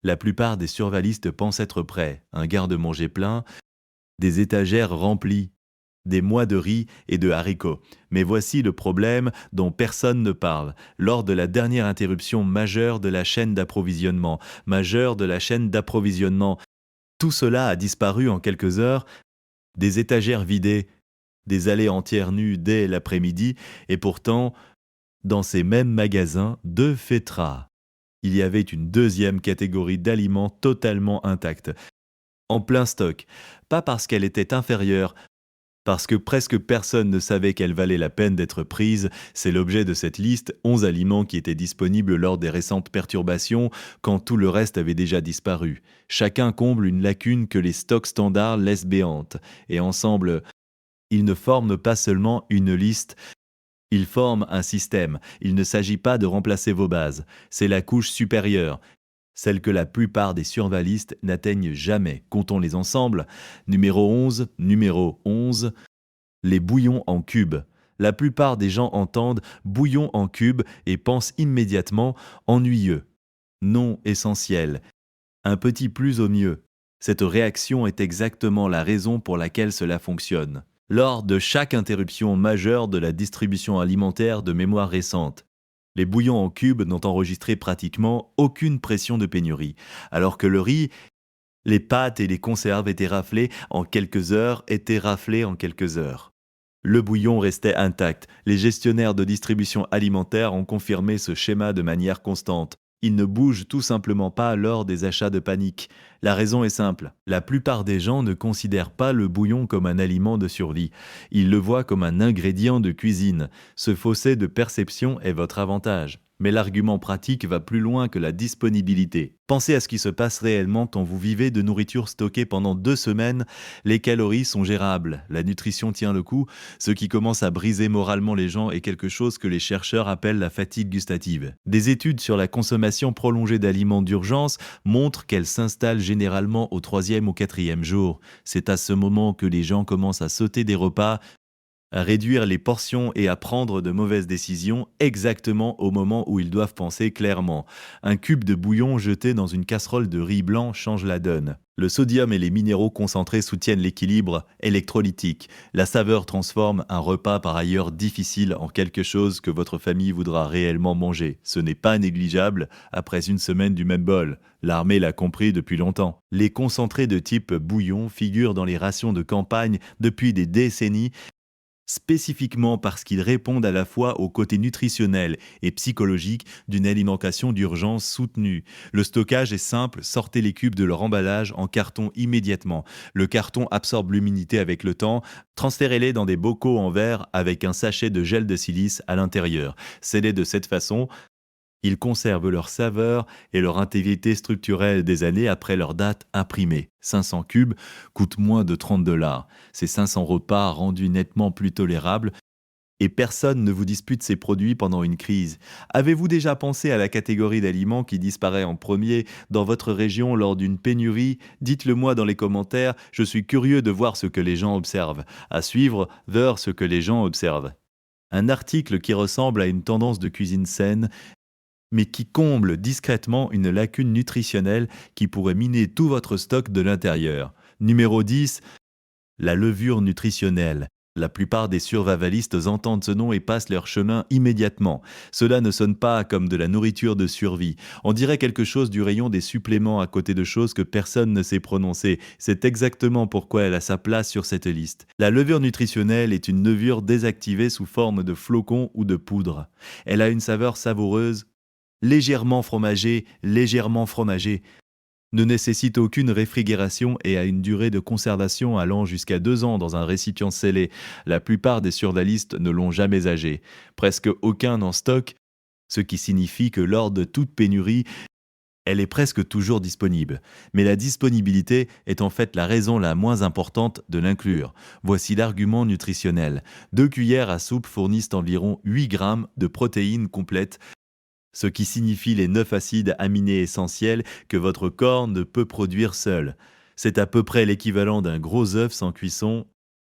La plupart des survalistes pensent être prêts, un garde-manger plein, des étagères remplies, des mois de riz et de haricots. Mais voici le problème dont personne ne parle. Lors de la dernière interruption majeure de la chaîne d'approvisionnement, tout cela a disparu en quelques heures, des étagères vidées, des allées entières nues dès l'après-midi, et pourtant, dans ces mêmes magasins, deux faits rares. Il y avait une deuxième catégorie d'aliments totalement intacte, en plein stock, pas parce qu'elle était inférieure, parce que presque personne ne savait qu'elle valait la peine d'être prise. C'est l'objet de cette liste, 11 aliments qui étaient disponibles lors des récentes perturbations, quand tout le reste avait déjà disparu. Chacun comble une lacune que les stocks standards laissent béante, et ensemble, ils ne forment pas seulement une liste, ils forment un système. Il ne s'agit pas de remplacer vos bases, c'est la couche supérieure, celle que la plupart des survalistes n'atteignent jamais. Comptons-les ensemble. Numéro 11, les bouillons en cubes. La plupart des gens entendent bouillon en cubes et pensent immédiatement ennuyeux, non essentiel, un petit plus au mieux. Cette réaction est exactement la raison pour laquelle cela fonctionne. Lors de chaque interruption majeure de la distribution alimentaire de mémoire récente, les bouillons en cubes n'ont enregistré pratiquement aucune pression de pénurie, alors que le riz, les pâtes et les conserves étaient raflés en quelques heures, Le bouillon restait intact. Les gestionnaires de distribution alimentaire ont confirmé ce schéma de manière constante. Ils ne bougent tout simplement pas lors des achats de panique. La raison est simple. La plupart des gens ne considèrent pas le bouillon comme un aliment de survie. Ils le voient comme un ingrédient de cuisine. Ce fossé de perception est votre avantage. Mais l'argument pratique va plus loin que la disponibilité. Pensez à ce qui se passe réellement quand vous vivez de nourriture stockée pendant 2 semaines. Les calories sont gérables, la nutrition tient le coup. Ce qui commence à briser moralement les gens est quelque chose que les chercheurs appellent la fatigue gustative. Des études sur la consommation prolongée d'aliments d'urgence montrent qu'elle s'installe généralement au 3e ou 4e jour. C'est à ce moment que les gens commencent à sauter des repas, à réduire les portions et à prendre de mauvaises décisions exactement au moment où ils doivent penser clairement. Un cube de bouillon jeté dans une casserole de riz blanc change la donne. Le sodium et les minéraux concentrés soutiennent l'équilibre électrolytique. La saveur transforme un repas par ailleurs difficile en quelque chose que votre famille voudra réellement manger. Ce n'est pas négligeable après une semaine du même bol. L'armée l'a compris depuis longtemps. Les concentrés de type bouillon figurent dans les rations de campagne depuis des décennies, spécifiquement parce qu'ils répondent à la fois au côté nutritionnel et psychologique d'une alimentation d'urgence soutenue. Le stockage est simple, sortez les cubes de leur emballage en carton immédiatement. Le carton absorbe l'humidité avec le temps, transférez-les dans des bocaux en verre avec un sachet de gel de silice à l'intérieur. Scellez de cette façon, ils conservent leur saveur et leur intégrité structurelle des années après leur date imprimée. 500 cubes coûtent moins de 30 $. Ces 500 repas rendus nettement plus tolérables et personne ne vous dispute ces produits pendant une crise. Avez-vous déjà pensé à la catégorie d'aliments qui disparaît en premier dans votre région lors d'une pénurie? Dites-le moi dans les commentaires, je suis curieux de voir ce que les gens observent. À suivre, vers ce que les gens observent. Un article qui ressemble à une tendance de cuisine saine mais qui comble discrètement une lacune nutritionnelle qui pourrait miner tout votre stock de l'intérieur. Numéro 10, la levure nutritionnelle. La plupart des survivalistes entendent ce nom et passent leur chemin immédiatement. Cela ne sonne pas comme de la nourriture de survie. On dirait quelque chose du rayon des suppléments à côté de choses que personne ne sait prononcer. C'est exactement pourquoi elle a sa place sur cette liste. La levure nutritionnelle est une levure désactivée sous forme de flocons ou de poudre. Elle a une saveur savoureuse, légèrement fromagé, ne nécessite aucune réfrigération et a une durée de conservation allant jusqu'à 2 ans dans un récipient scellé. La plupart des survalistes ne l'ont jamais âgé. Presque aucun en stock, ce qui signifie que lors de toute pénurie, elle est presque toujours disponible. Mais la disponibilité est en fait la raison la moins importante de l'inclure. Voici l'argument nutritionnel. 2 cuillères à soupe fournissent environ 8 grammes de protéines complètes, ce qui signifie les 9 acides aminés essentiels que votre corps ne peut produire seul. C'est à peu près l'équivalent d'un gros œuf sans cuisson,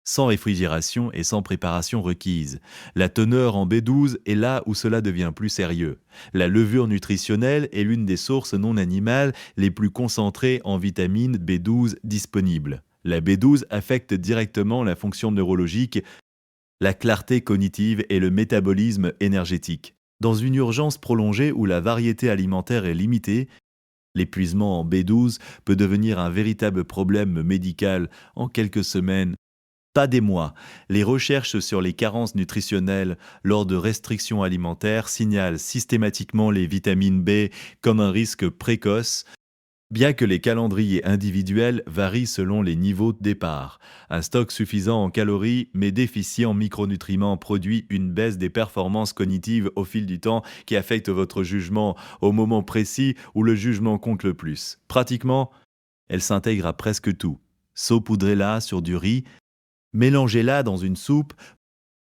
sans réfrigération et sans préparation requise. La teneur en B12 est là où cela devient plus sérieux. La levure nutritionnelle est l'une des sources non animales les plus concentrées en vitamine B12 disponibles. La B12 affecte directement la fonction neurologique, la clarté cognitive et le métabolisme énergétique. Dans une urgence prolongée où la variété alimentaire est limitée, l'épuisement en B12 peut devenir un véritable problème médical en quelques semaines, pas des mois. Les recherches sur les carences nutritionnelles lors de restrictions alimentaires signalent systématiquement les vitamines B comme un risque précoce, bien que les calendriers individuels varient selon les niveaux de départ. Un stock suffisant en calories mais déficient en micronutriments produit une baisse des performances cognitives au fil du temps qui affecte votre jugement au moment précis où le jugement compte le plus. Pratiquement, elle s'intègre à presque tout. Saupoudrez-la sur du riz, mélangez-la dans une soupe,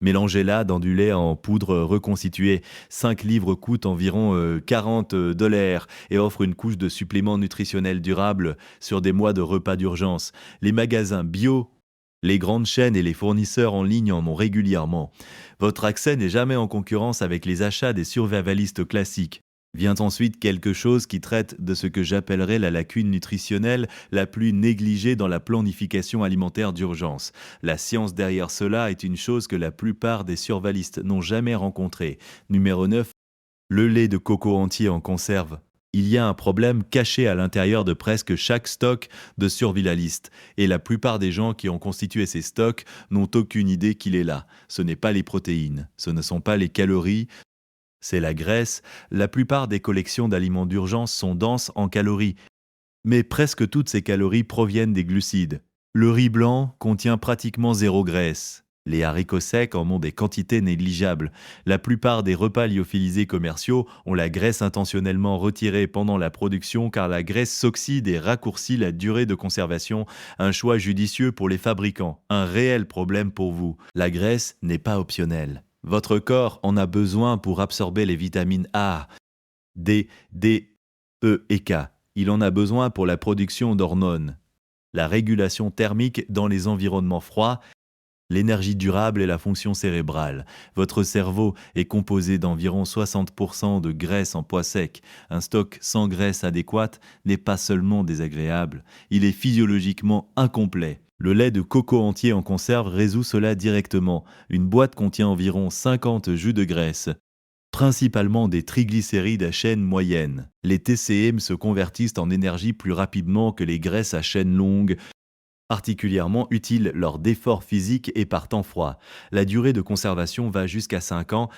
mélangez-la dans du lait en poudre reconstitué. 5 livres coûtent environ 40 $ et offrent une couche de suppléments nutritionnels durables sur des mois de repas d'urgence. Les magasins bio, les grandes chaînes et les fournisseurs en ligne en ont régulièrement. Votre accès n'est jamais en concurrence avec les achats des survivalistes classiques. Vient ensuite quelque chose qui traite de ce que j'appellerais la lacune nutritionnelle la plus négligée dans la planification alimentaire d'urgence. La science derrière cela est une chose que la plupart des survivalistes n'ont jamais rencontrée. Numéro 9. Le lait de coco entier en conserve. Il y a un problème caché à l'intérieur de presque chaque stock de survivaliste, et la plupart des gens qui ont constitué ces stocks n'ont aucune idée qu'il est là. Ce n'est pas les protéines, ce ne sont pas les calories, c'est la graisse. La plupart des collections d'aliments d'urgence sont denses en calories, mais presque toutes ces calories proviennent des glucides. Le riz blanc contient pratiquement zéro graisse. Les haricots secs en ont des quantités négligeables. La plupart des repas lyophilisés commerciaux ont la graisse intentionnellement retirée pendant la production car la graisse s'oxyde et raccourcit la durée de conservation, un choix judicieux pour les fabricants. Un réel problème pour vous. La graisse n'est pas optionnelle. Votre corps en a besoin pour absorber les vitamines A, D, E et K. Il en a besoin pour la production d'hormones, la régulation thermique dans les environnements froids, l'énergie durable et la fonction cérébrale. Votre cerveau est composé d'environ 60% de graisse en poids sec. Un stock sans graisse adéquate n'est pas seulement désagréable, il est physiologiquement incomplet. Le lait de coco entier en conserve résout cela directement. Une boîte contient environ 50 jus de graisse, principalement des triglycérides à chaîne moyenne. Les TCM se convertissent en énergie plus rapidement que les graisses à chaîne longue, particulièrement utiles lors d'efforts physiques et par temps froid. La durée de conservation va jusqu'à 5 ans,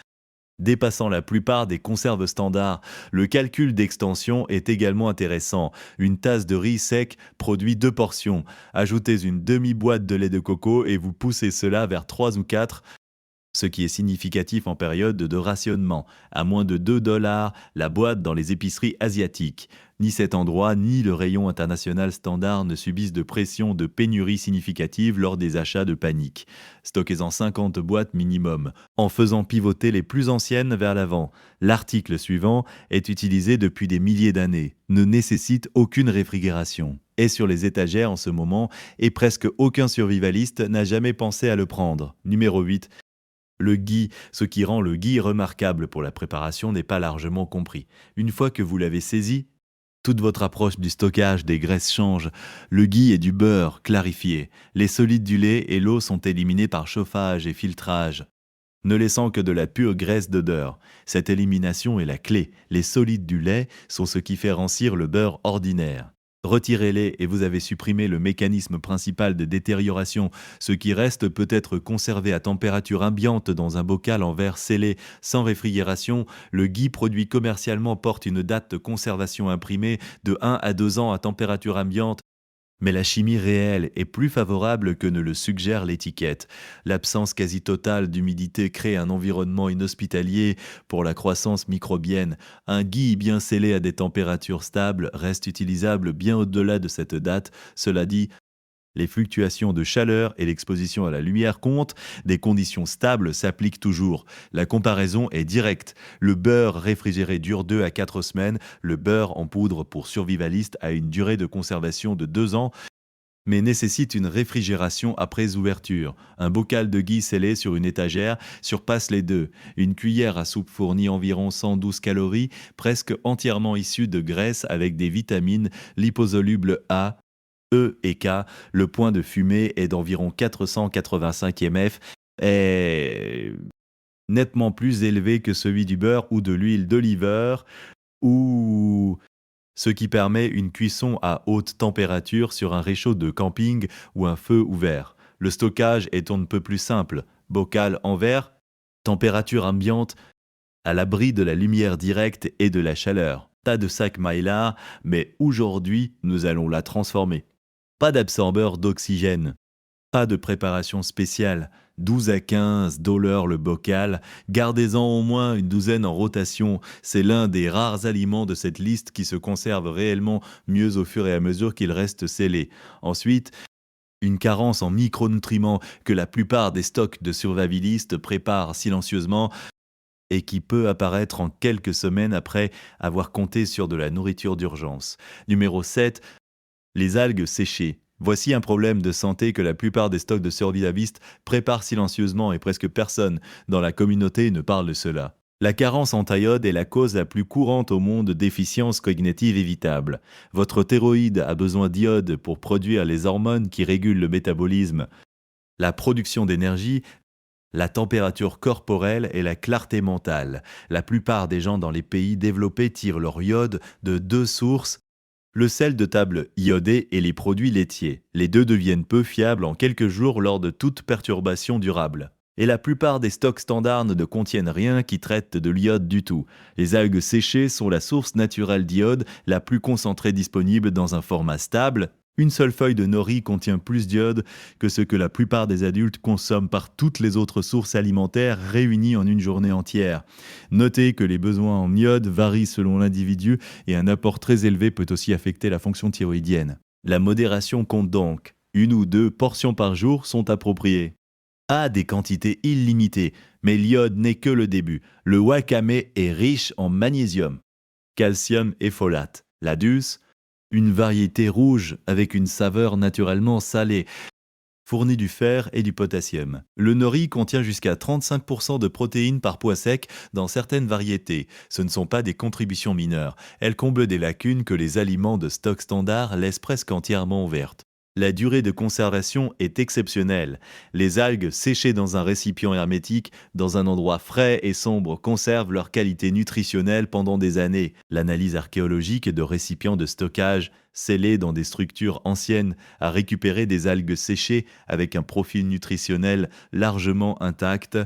dépassant la plupart des conserves standards. Le calcul d'extension est également intéressant. Une tasse de riz sec produit 2 portions. Ajoutez une demi-boîte de lait de coco et vous poussez cela vers 3 ou 4, ce qui est significatif en période de rationnement. À moins de 2 $ la boîte dans les épiceries asiatiques. Ni cet endroit, ni le rayon international standard ne subissent de pression de pénurie significative lors des achats de panique. Stockez-en 50 boîtes minimum, en faisant pivoter les plus anciennes vers l'avant. L'article suivant est utilisé depuis des milliers d'années, ne nécessite aucune réfrigération, est sur les étagères en ce moment et presque aucun survivaliste n'a jamais pensé à le prendre. Numéro 8. Le ghee, ce qui rend le ghee remarquable pour la préparation n'est pas largement compris. Une fois que vous l'avez saisi, toute votre approche du stockage des graisses change. Le ghee est du beurre clarifié. Les solides du lait et l'eau sont éliminés par chauffage et filtrage, ne laissant que de la pure graisse d'odeur. Cette élimination est la clé. Les solides du lait sont ce qui fait rancir le beurre ordinaire. Retirez-les et vous avez supprimé le mécanisme principal de détérioration. Ce qui reste peut être conservé à température ambiante dans un bocal en verre scellé sans réfrigération. Le ghee produit commercialement porte une date de conservation imprimée de 1 à 2 ans à température ambiante. Mais la chimie réelle est plus favorable que ne le suggère l'étiquette. L'absence quasi totale d'humidité crée un environnement inhospitalier pour la croissance microbienne. Un ghee bien scellé à des températures stables reste utilisable bien au-delà de cette date. Cela dit, les fluctuations de chaleur et l'exposition à la lumière comptent, des conditions stables s'appliquent toujours. La comparaison est directe. Le beurre réfrigéré dure 2 à 4 semaines, le beurre en poudre pour survivaliste a une durée de conservation de 2 ans. mais nécessite une réfrigération après ouverture. Un bocal de ghee scellé sur une étagère surpasse les deux. Une cuillère à soupe fournit environ 112 calories, presque entièrement issues de graisse avec des vitamines liposolubles A, E et K. Le point de fumée est d'environ 485 mF et nettement plus élevé que celui du beurre ou de l'huile d'olive ou ce qui permet une cuisson à haute température sur un réchaud de camping ou un feu ouvert. Le stockage est on ne peut plus simple. Bocal en verre, température ambiante, à l'abri de la lumière directe et de la chaleur. Tas de sacs Mylar, mais aujourd'hui, nous allons la transformer. Pas d'absorbeur d'oxygène, pas de préparation spéciale. 12 à 15 dollars le bocal, gardez-en au moins une douzaine en rotation. C'est l'un des rares aliments de cette liste qui se conserve réellement mieux au fur et à mesure qu'il reste scellé. Ensuite, une carence en micronutriments que la plupart des stocks de survivalistes préparent silencieusement et qui peut apparaître en quelques semaines après avoir compté sur de la nourriture d'urgence. Numéro 7, les algues séchées. Voici un problème de santé que la plupart des stocks de survivalistes préparent silencieusement et presque personne dans la communauté ne parle de cela. La carence en iode est la cause la plus courante au monde de déficiences cognitives évitables. Votre thyroïde a besoin d'iode pour produire les hormones qui régulent le métabolisme, la production d'énergie, la température corporelle et la clarté mentale. La plupart des gens dans les pays développés tirent leur iode de deux sources: le sel de table iodé et les produits laitiers. Les deux deviennent peu fiables en quelques jours lors de toute perturbation durable. Et la plupart des stocks standards ne contiennent rien qui traite de l'iode du tout. Les algues séchées sont la source naturelle d'iode la plus concentrée disponible dans un format stable. Une seule feuille de nori contient plus d'iode que ce que la plupart des adultes consomment par toutes les autres sources alimentaires réunies en une journée entière. Notez que les besoins en iode varient selon l'individu et un apport très élevé peut aussi affecter la fonction thyroïdienne. La modération compte donc. 1 ou 2 portions par jour sont appropriées. À des quantités illimitées, mais l'iode n'est que le début. Le wakame est riche en magnésium, calcium et folate. La dulce, une variété rouge avec une saveur naturellement salée, fournit du fer et du potassium. Le nori contient jusqu'à 35% de protéines par poids sec dans certaines variétés. Ce ne sont pas des contributions mineures. Elles comblent des lacunes que les aliments de stock standard laissent presque entièrement ouvertes. La durée de conservation est exceptionnelle. Les algues séchées dans un récipient hermétique, dans un endroit frais et sombre, conservent leur qualité nutritionnelle pendant des années. L'analyse archéologique de récipients de stockage scellés dans des structures anciennes a récupéré des algues séchées avec un profil nutritionnel largement intact,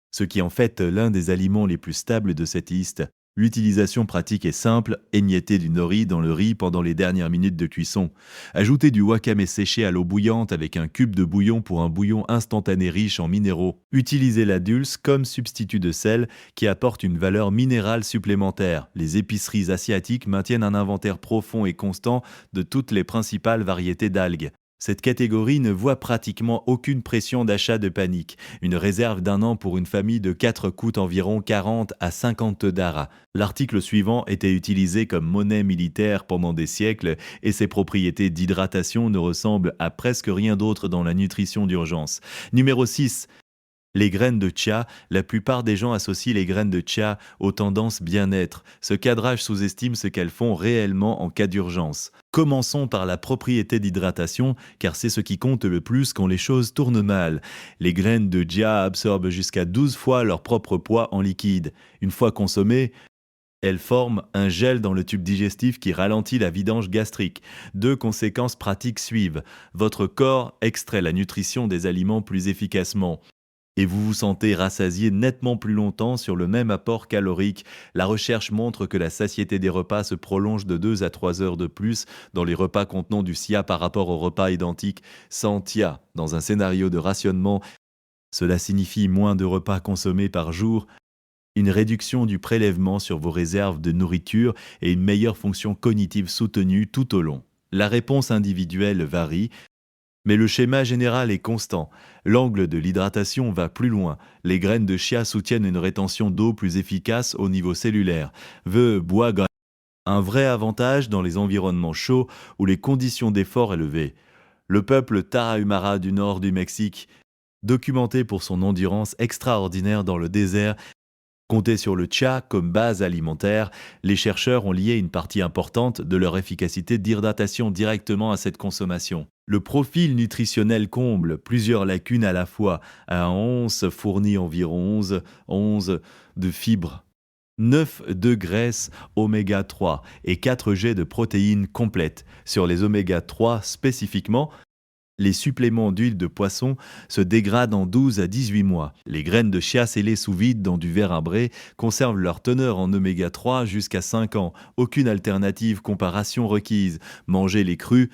ce qui en fait l'un des aliments les plus stables de cette liste. L'utilisation pratique est simple: émiettez du nori dans le riz pendant les dernières minutes de cuisson. Ajoutez du wakame séché à l'eau bouillante avec un cube de bouillon pour un bouillon instantané riche en minéraux. Utilisez la dulce comme substitut de sel qui apporte une valeur minérale supplémentaire. Les épiceries asiatiques maintiennent un inventaire profond et constant de toutes les principales variétés d'algues. Cette catégorie ne voit pratiquement aucune pression d'achat de panique. Une réserve d'un an pour une famille de 4 coûte environ 40 à 50 dara. L'article suivant était utilisé comme monnaie militaire pendant des siècles et ses propriétés d'hydratation ne ressemblent à presque rien d'autre dans la nutrition d'urgence. Numéro 6. Les graines de chia. La plupart des gens associent les graines de chia aux tendances bien-être. Ce cadrage sous-estime ce qu'elles font réellement en cas d'urgence. Commençons par la propriété d'hydratation, car c'est ce qui compte le plus quand les choses tournent mal. Les graines de chia absorbent jusqu'à 12 fois leur propre poids en liquide. Une fois consommées, elles forment un gel dans le tube digestif qui ralentit la vidange gastrique. 2 conséquences pratiques suivent. Votre corps extrait la nutrition des aliments plus efficacement. Et vous vous sentez rassasié nettement plus longtemps sur le même apport calorique. La recherche montre que la satiété des repas se prolonge de 2 à 3 heures de plus dans les repas contenant du SIA par rapport aux repas identiques sans TIA. Dans un scénario de rationnement, cela signifie moins de repas consommés par jour, une réduction du prélèvement sur vos réserves de nourriture et une meilleure fonction cognitive soutenue tout au long. La réponse individuelle varie, mais le schéma général est constant. L'angle de l'hydratation va plus loin. Les graines de chia soutiennent une rétention d'eau plus efficace au niveau cellulaire. Bois gras. Un vrai avantage dans les environnements chauds ou les conditions d'effort élevées. Le peuple Tarahumara du nord du Mexique, documenté pour son endurance extraordinaire dans le désert, comptait sur le tcha comme base alimentaire. Les chercheurs ont lié une partie importante de leur efficacité d'hydratation directement à cette consommation. Le profil nutritionnel comble plusieurs lacunes à la fois. Un 11 fournit environ 11 de fibres, 9 de graisses oméga 3 et 4 G de protéines complètes. Sur les oméga 3 spécifiquement, les suppléments d'huile de poisson se dégradent en 12 à 18 mois. Les graines de chia scellées sous vide dans du verre imbré conservent leur teneur en oméga 3 jusqu'à 5 ans. Aucune alternative comparation requise. Mangez les crus.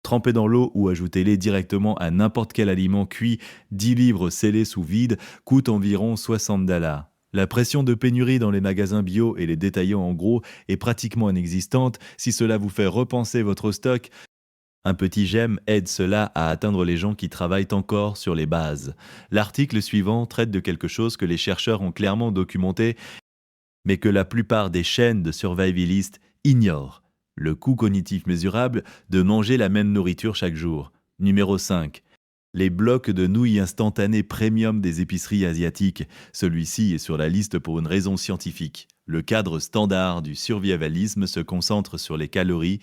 Trempez dans l'eau ou ajoutez-les directement à n'importe quel aliment cuit. 10 livres scellés sous vide coûtent environ 60 $. La pression de pénurie dans les magasins bio et les détaillants en gros est pratiquement inexistante. Si cela vous fait repenser votre stock, un petit j'aime aide cela à atteindre les gens qui travaillent encore sur les bases. L'article suivant traite de quelque chose que les chercheurs ont clairement documenté, mais que la plupart des chaînes de survivalistes ignorent. Le coût cognitif mesurable de manger la même nourriture chaque jour. Numéro 5. Les blocs de nouilles instantanées premium des épiceries asiatiques. Celui-ci est sur la liste pour une raison scientifique. Le cadre standard du survivalisme se concentre sur les calories,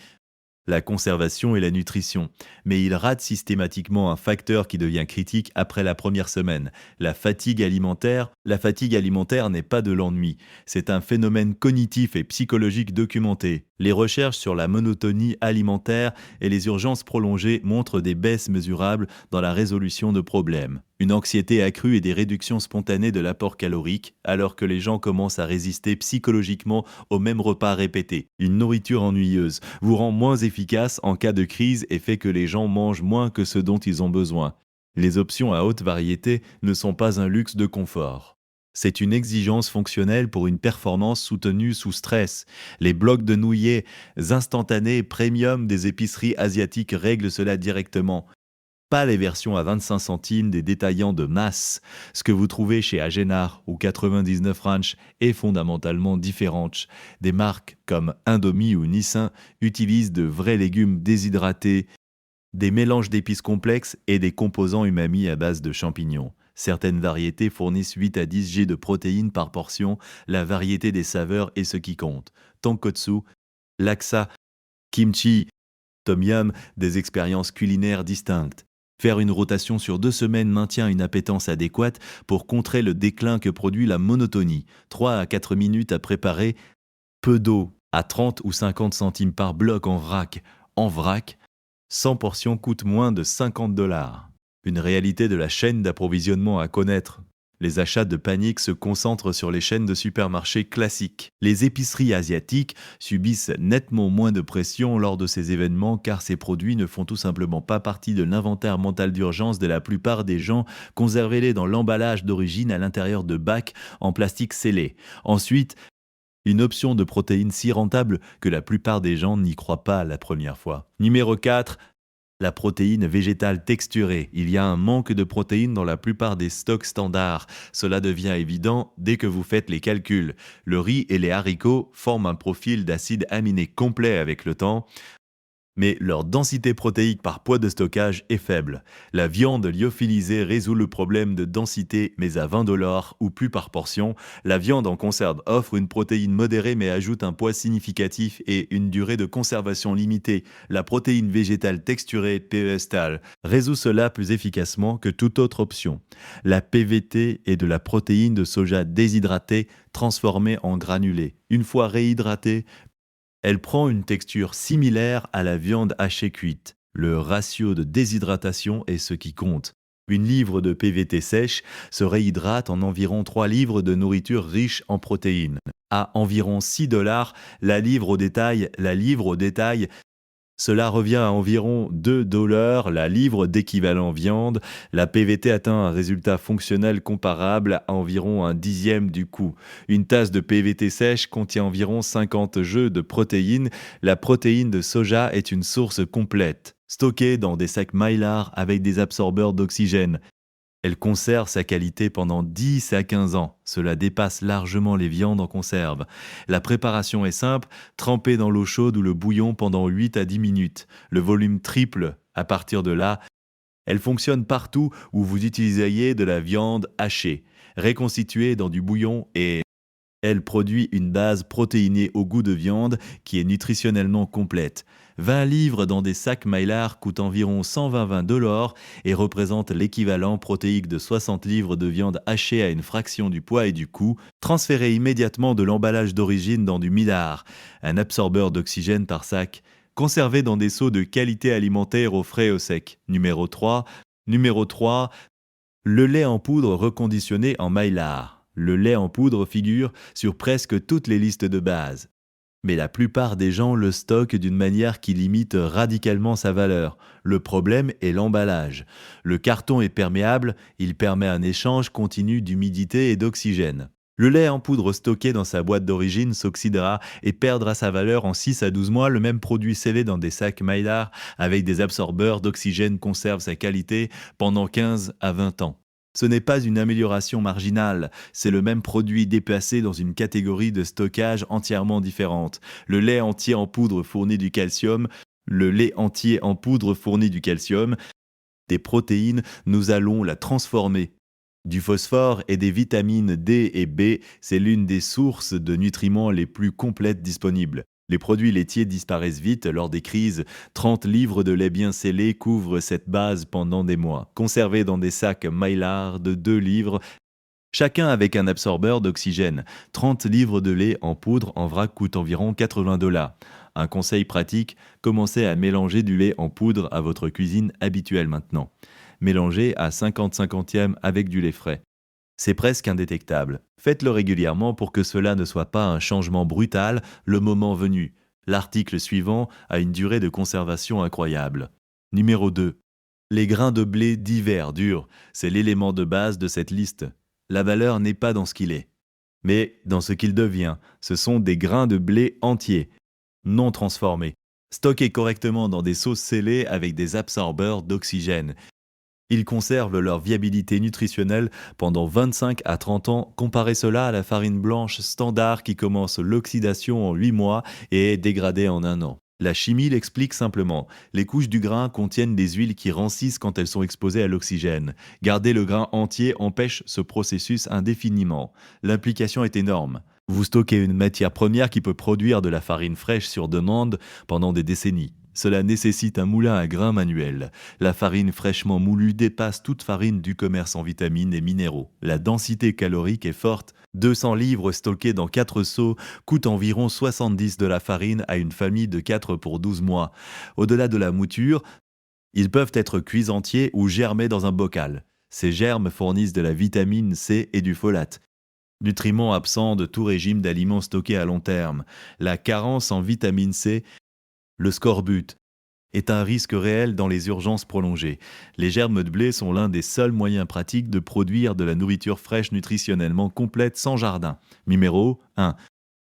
la conservation et la nutrition. Mais il rate systématiquement un facteur qui devient critique après la première semaine, la fatigue alimentaire. La fatigue alimentaire n'est pas de l'ennui, c'est un phénomène cognitif et psychologique documenté. Les recherches sur la monotonie alimentaire et les urgences prolongées montrent des baisses mesurables dans la résolution de problèmes. Une anxiété accrue et des réductions spontanées de l'apport calorique, alors que les gens commencent à résister psychologiquement aux mêmes repas répétés. Une nourriture ennuyeuse vous rend moins efficace en cas de crise et fait que les gens mangent moins que ce dont ils ont besoin. Les options à haute variété ne sont pas un luxe de confort. C'est une exigence fonctionnelle pour une performance soutenue sous stress. Les blocs de nouilles instantanés premium des épiceries asiatiques règlent cela directement. Pas les versions à 25 centimes des détaillants de masse. Ce que vous trouvez chez Agenar ou 99 Ranch est fondamentalement différent. Des marques comme Indomie ou Nissin utilisent de vrais légumes déshydratés, des mélanges d'épices complexes et des composants umami à base de champignons. Certaines variétés fournissent 8 à 10 G de protéines par portion. La variété des saveurs est ce qui compte. Tonkotsu, laksa, kimchi, tom yum, des expériences culinaires distinctes. Faire une rotation sur 2 semaines maintient une appétence adéquate pour contrer le déclin que produit la monotonie. 3 à 4 minutes à préparer. Peu d'eau, à 30 ou 50 centimes par bloc en vrac. En vrac, 100 portions coûtent moins de 50 $. Une réalité de la chaîne d'approvisionnement à connaître. Les achats de panique se concentrent sur les chaînes de supermarchés classiques. Les épiceries asiatiques subissent nettement moins de pression lors de ces événements car ces produits ne font tout simplement pas partie de l'inventaire mental d'urgence de la plupart des gens. Conservez-les dans l'emballage d'origine à l'intérieur de bacs en plastique scellé. Ensuite, une option de protéines si rentable que la plupart des gens n'y croient pas la première fois. Numéro 4. La protéine végétale texturée. Il y a un manque de protéines dans la plupart des stocks standards. Cela devient évident dès que vous faites les calculs. Le riz et les haricots forment un profil d'acides aminés complet avec le temps, mais leur densité protéique par poids de stockage est faible. La viande lyophilisée résout le problème de densité, mais à 20 $ ou plus par portion. La viande en conserve offre une protéine modérée mais ajoute un poids significatif et une durée de conservation limitée. La protéine végétale texturée PESTAL résout cela plus efficacement que toute autre option. La PVT est de la protéine de soja déshydratée transformée en granulés. Une fois réhydratée, elle prend une texture similaire à la viande hachée cuite. Le ratio de déshydratation est ce qui compte. Une livre de PVT sèche se réhydrate en environ 3 livres de nourriture riche en protéines. À environ 6 $, la livre au détail, cela revient à environ 2 $ la livre d'équivalent viande. La PVT atteint un résultat fonctionnel comparable à environ un dixième du coût. Une tasse de PVT sèche contient environ 50 G de protéines. La protéine de soja est une source complète, stockée dans des sacs Mylar avec des absorbeurs d'oxygène. Elle conserve sa qualité pendant 10 à 15 ans. Cela dépasse largement les viandes en conserve. La préparation est simple, tremper dans l'eau chaude ou le bouillon pendant 8 à 10 minutes. Le volume triple à partir de là. Elle fonctionne partout où vous utiliseriez de la viande hachée, reconstituée dans du bouillon et elle produit une base protéinée au goût de viande qui est nutritionnellement complète. 20 livres dans des sacs Mylar coûtent environ 120 $ et représentent l'équivalent protéique de 60 livres de viande hachée à une fraction du poids et du coût, transférés immédiatement de l'emballage d'origine dans du Mylar, un absorbeur d'oxygène par sac, conservé dans des seaux de qualité alimentaire au frais et au sec. Numéro 3. Numéro 3. Le lait en poudre reconditionné en Mylar. Le lait en poudre figure sur presque toutes les listes de base. Mais la plupart des gens le stockent d'une manière qui limite radicalement sa valeur. Le problème est l'emballage. Le carton est perméable, il permet un échange continu d'humidité et d'oxygène. Le lait en poudre stocké dans sa boîte d'origine s'oxydera et perdra sa valeur en 6 à 12 mois. Le même produit scellé dans des sacs Mylar avec des absorbeurs d'oxygène conserve sa qualité pendant 15 à 20 ans. Ce n'est pas une amélioration marginale, c'est le même produit déplacé dans une catégorie de stockage entièrement différente. Le lait entier en poudre fournit du calcium, des protéines, nous allons la transformer. Du phosphore et des vitamines D et B, c'est l'une des sources de nutriments les plus complètes disponibles. Les produits laitiers disparaissent vite lors des crises. 30 livres de lait bien scellé couvrent cette base pendant des mois. Conservés dans des sacs Mylar de 2 livres, chacun avec un absorbeur d'oxygène. 30 livres de lait en poudre en vrac coûtent environ 80 $. Un conseil pratique, commencez à mélanger du lait en poudre à votre cuisine habituelle maintenant. Mélangez à 50-50e avec du lait frais. C'est presque indétectable. Faites-le régulièrement pour que cela ne soit pas un changement brutal le moment venu. L'article suivant a une durée de conservation incroyable. Numéro 2. Les grains de blé divers durs, c'est l'élément de base de cette liste. La valeur n'est pas dans ce qu'il est, mais dans ce qu'il devient. Ce sont des grains de blé entiers, non transformés, stockés correctement dans des seaux scellés avec des absorbeurs d'oxygène. Ils conservent leur viabilité nutritionnelle pendant 25 à 30 ans. Comparez cela à la farine blanche standard qui commence l'oxydation en 8 mois et est dégradée en 1 an. La chimie l'explique simplement. Les couches du grain contiennent des huiles qui rancissent quand elles sont exposées à l'oxygène. Garder le grain entier empêche ce processus indéfiniment. L'implication est énorme. Vous stockez une matière première qui peut produire de la farine fraîche sur demande pendant des décennies. Cela nécessite un moulin à grains manuel. La farine fraîchement moulue dépasse toute farine du commerce en vitamines et minéraux. La densité calorique est forte. 200 livres stockés dans 4 seaux coûtent environ 70 de la farine à une famille de 4 pour 12 mois. Au-delà de la mouture, ils peuvent être cuits entiers ou germés dans un bocal. Ces germes fournissent de la vitamine C et du folate, nutriments absents de tout régime d'aliments stockés à long terme. La carence en vitamine C, le scorbut, est un risque réel dans les urgences prolongées. Les germes de blé sont l'un des seuls moyens pratiques de produire de la nourriture fraîche nutritionnellement complète sans jardin. Numéro 1.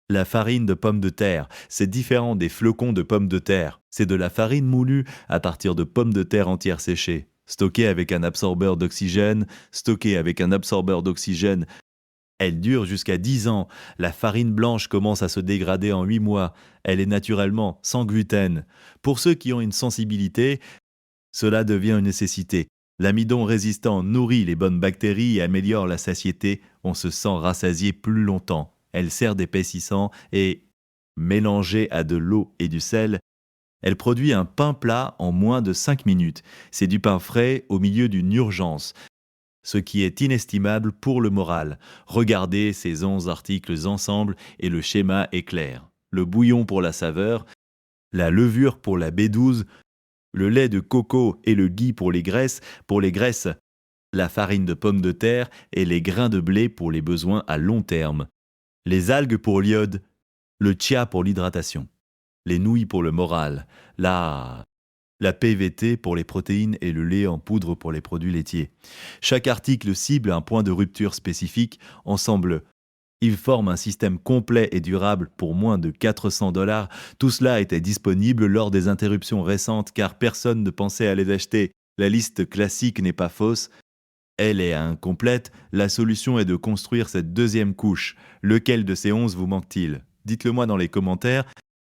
La farine de pommes de terre. C'est différent des flocons de pommes de terre. C'est de la farine moulue à partir de pommes de terre entières séchées. Stockée avec un absorbeur d'oxygène, elle dure jusqu'à 10 ans. La farine blanche commence à se dégrader en 8 mois. Elle est naturellement sans gluten. Pour ceux qui ont une sensibilité, cela devient une nécessité. L'amidon résistant nourrit les bonnes bactéries et améliore la satiété. On se sent rassasié plus longtemps. Elle sert d'épaississant et, mélangée à de l'eau et du sel, elle produit un pain plat en moins de 5 minutes. C'est du pain frais au milieu d'une urgence, ce qui est inestimable pour le moral. Regardez ces 11 articles ensemble et le schéma est clair. Le bouillon pour la saveur, la levure pour la B12, le lait de coco et le ghee pour les graisses, la farine de pomme de terre et les grains de blé pour les besoins à long terme, les algues pour l'iode, le chia pour l'hydratation, les nouilles pour le moral, la PVT pour les protéines et le lait en poudre pour les produits laitiers. Chaque article cible un point de rupture spécifique. Ensemble, ils forment un système complet et durable pour moins de 400 $. Tout cela était disponible lors des interruptions récentes car personne ne pensait à les acheter. La liste classique n'est pas fausse, elle est incomplète, la solution est de construire cette deuxième couche. Lequel de ces 11 vous manque-t-il? Dites-le moi dans les commentaires